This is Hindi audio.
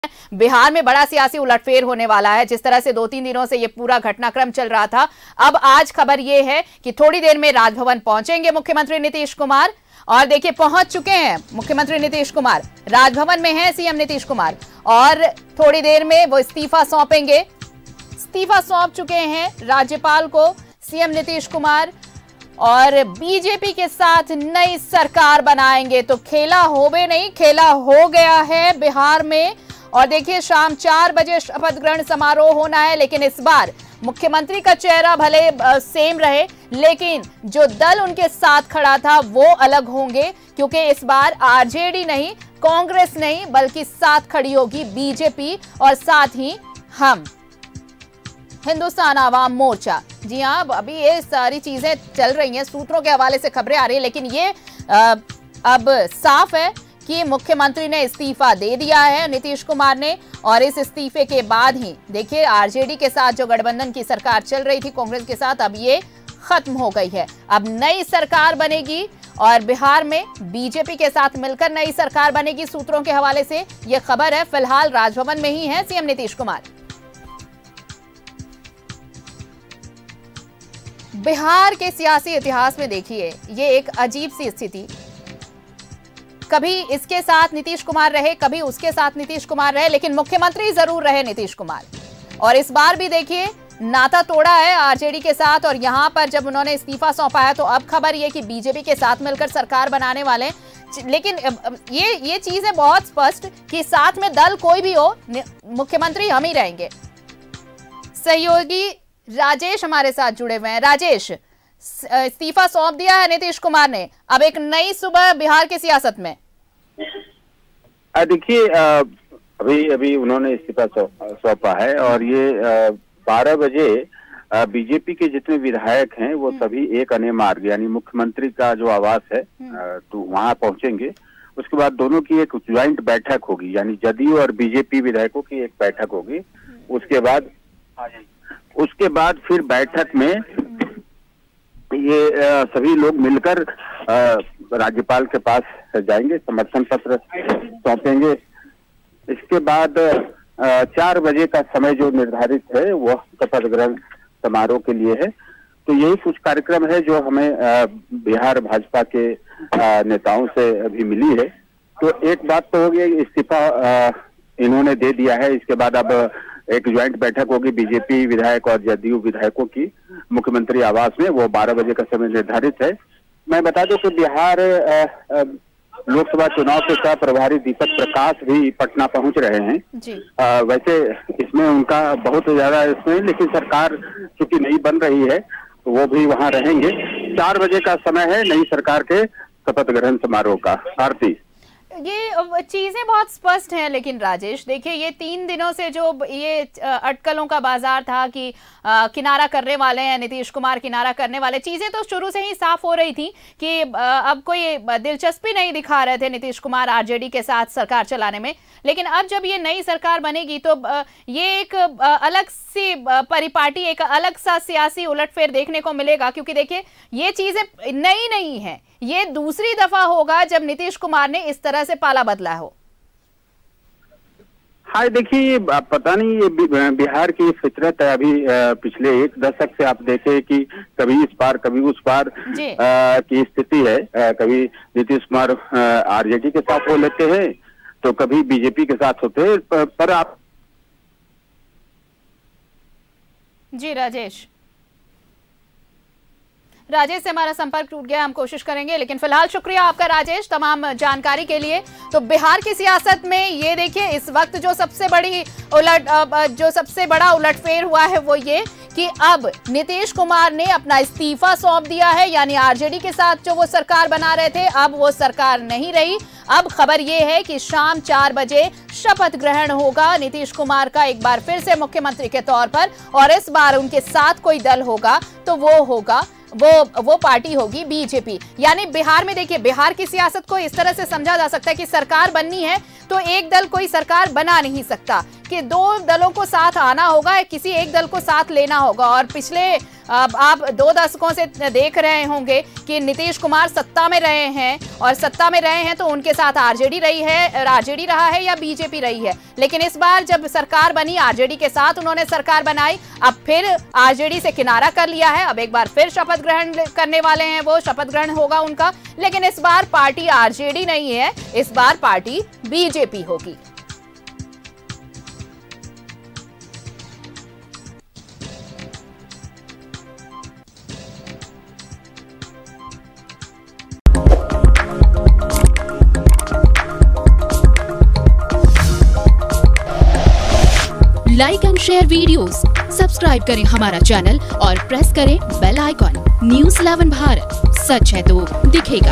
बिहार में बड़ा सियासी उलटफेर होने वाला है। जिस तरह से 2-3 दिनों से ये पूरा घटनाक्रम चल रहा था, अब आज खबर ये है कि थोड़ी देर में राजभवन पहुंचेंगे मुख्यमंत्री नीतीश कुमार। और देखिए पहुंच चुके हैं मुख्यमंत्री नीतीश कुमार, राजभवन में है सीएम नीतीश कुमार और थोड़ी देर में वो इस्तीफा सौंपेंगे। इस्तीफा सौंप चुके हैं राज्यपाल को सीएम नीतीश कुमार और बीजेपी के साथ नई सरकार बनाएंगे। तो खेला होवे नहीं, खेला हो गया है बिहार में। और देखिए शाम 4 बजे शपथ ग्रहण समारोह होना है, लेकिन इस बार मुख्यमंत्री का चेहरा भले सेम रहे, लेकिन जो दल उनके साथ खड़ा था वो अलग होंगे, क्योंकि इस बार आरजेडी नहीं, कांग्रेस नहीं, बल्कि साथ खड़ी होगी बीजेपी और साथ ही हम हिंदुस्तान आवाम मोर्चा। जी हाँ, अभी ये सारी चीजें चल रही हैं, सूत्रों के हवाले से खबरें आ रही है, लेकिन ये अब साफ है कि मुख्यमंत्री ने इस्तीफा दे दिया है नीतीश कुमार ने। और इस इस्तीफे के बाद ही देखिए आरजेडी के साथ जो गठबंधन की सरकार चल रही थी कांग्रेस के साथ, अब ये खत्म हो गई है। अब नई सरकार बनेगी और बिहार में बीजेपी के साथ मिलकर नई सरकार बनेगी। सूत्रों के हवाले से ये खबर है। फिलहाल राजभवन में ही है सीएम नीतीश कुमार। बिहार के सियासी इतिहास में देखिए ये एक अजीब सी स्थिति, कभी इसके साथ नीतीश कुमार रहे, कभी उसके साथ नीतीश कुमार रहे, लेकिन मुख्यमंत्री जरूर रहे नीतीश कुमार। और इस बार भी देखिए नाता तोड़ा है आरजेडी के साथ और यहां पर जब उन्होंने इस्तीफा सौंपा है तो अब खबर ये कि बीजेपी के साथ मिलकर सरकार बनाने वाले। लेकिन ये चीज है बहुत स्पष्ट कि साथ में दल कोई भी हो, मुख्यमंत्री हम ही रहेंगे। सहयोगी राजेश हमारे साथ जुड़े हुए हैं। राजेश, इस्तीफा सौंप दिया है नीतीश कुमार ने, अब एक नई सुबह बिहार की सियासत में। देखिए अभी उन्होंने इस्तीफा सौंपा है और ये 12 बजे बीजेपी के जितने विधायक हैं वो सभी एक अने मार्ग यानी मुख्यमंत्री का जो आवास है तो वहां पहुंचेंगे। उसके बाद दोनों की एक ज्वाइंट बैठक होगी, यानी जदयू और बीजेपी विधायकों की एक बैठक होगी। उसके बाद फिर बैठक में ये सभी लोग मिलकर राज्यपाल के पास जाएंगे, समर्थन पत्र सौंपेंगे। इसके बाद 4 बजे का समय जो निर्धारित है वह शपथ ग्रहण समारोह के लिए है। तो यही कुछ कार्यक्रम है जो हमें बिहार भाजपा के नेताओं से अभी मिली है। तो एक बात तो हो गई, इस्तीफा इन्होंने दे दिया है। इसके बाद अब एक ज्वाइंट बैठक होगी बीजेपी विधायक और जदयू विधायकों की मुख्यमंत्री आवास में, वो 12 बजे का समय निर्धारित है। मैं बता दूं कि बिहार लोकसभा चुनाव के सह प्रभारी दीपक प्रकाश भी पटना पहुंच रहे हैं जी। वैसे इसमें उनका बहुत ज्यादा इसमें, लेकिन सरकार चूंकि नई बन रही है तो वो भी वहां रहेंगे। 4 बजे का समय है नई सरकार के शपथ ग्रहण समारोह का। आरती, ये चीजें बहुत स्पष्ट हैं, लेकिन राजेश देखिए ये 3 दिनों से जो ये अटकलों का बाजार था कि किनारा करने वाले हैं नीतीश कुमार, किनारा करने वाले, चीजें तो शुरू से ही साफ हो रही थी कि अब कोई दिलचस्पी नहीं दिखा रहे थे नीतीश कुमार आरजेडी के साथ सरकार चलाने में। लेकिन अब जब ये नई सरकार बनेगी तो ये एक अलग सी परिपाटी, एक अलग सा सियासी उलटफेर देखने को मिलेगा, क्योंकि देखिए ये चीजें नई नहीं है, ये दूसरी दफा होगा जब नीतीश कुमार ने इस तरह से पाला बदला हो। हाँ देखिए, पता नहीं ये बिहार की फितरत है। अभी पिछले 1 दशक से आप देखें कि कभी इस पार कभी उस पार की स्थिति है। कभी नीतीश कुमार आरजेडी के साथ हो लेते हैं तो कभी बीजेपी के साथ होते हैं। पर आप जी राजेश से हमारा संपर्क टूट गया, हम कोशिश करेंगे, लेकिन फिलहाल शुक्रिया आपका राजेश तमाम जानकारी के लिए। तो बिहार की सियासत में ये देखिए इस वक्त जो सबसे बड़ा उलटफेर हुआ है वो ये कि अब नीतीश कुमार ने अपना इस्तीफा सौंप दिया है, यानी आरजेडी के साथ जो वो सरकार बना रहे थे अब वो सरकार नहीं रही। अब खबर ये है कि शाम 4 बजे शपथ ग्रहण होगा नीतीश कुमार का एक बार फिर से मुख्यमंत्री के तौर पर, और इस बार उनके साथ कोई दल होगा तो वो पार्टी होगी बीजेपी। यानी बिहार में देखिए बिहार की सियासत को इस तरह से समझा जा सकता है कि सरकार बननी है तो एक दल कोई सरकार बना नहीं सकता, कि 2 दलों को साथ आना होगा, किसी एक दल को साथ लेना होगा। और पिछले अब आप 2 दशकों से देख रहे होंगे कि नीतीश कुमार सत्ता में रहे हैं, और सत्ता में रहे हैं तो उनके साथ आरजेडी रहा है या बीजेपी रही है। लेकिन इस बार जब सरकार बनी, आरजेडी के साथ उन्होंने सरकार बनाई, अब फिर आरजेडी से किनारा कर लिया है। अब एक बार फिर शपथ ग्रहण करने वाले हैं, वो शपथ ग्रहण होगा उनका। लेकिन इस बार पार्टी आरजेडी नहीं है, इस बार पार्टी बीजेपी होगी। Like and share videos, subscribe करें हमारा चैनल और प्रेस करें बेल आइकॉन। News 11 भारत, सच है तो दिखेगा।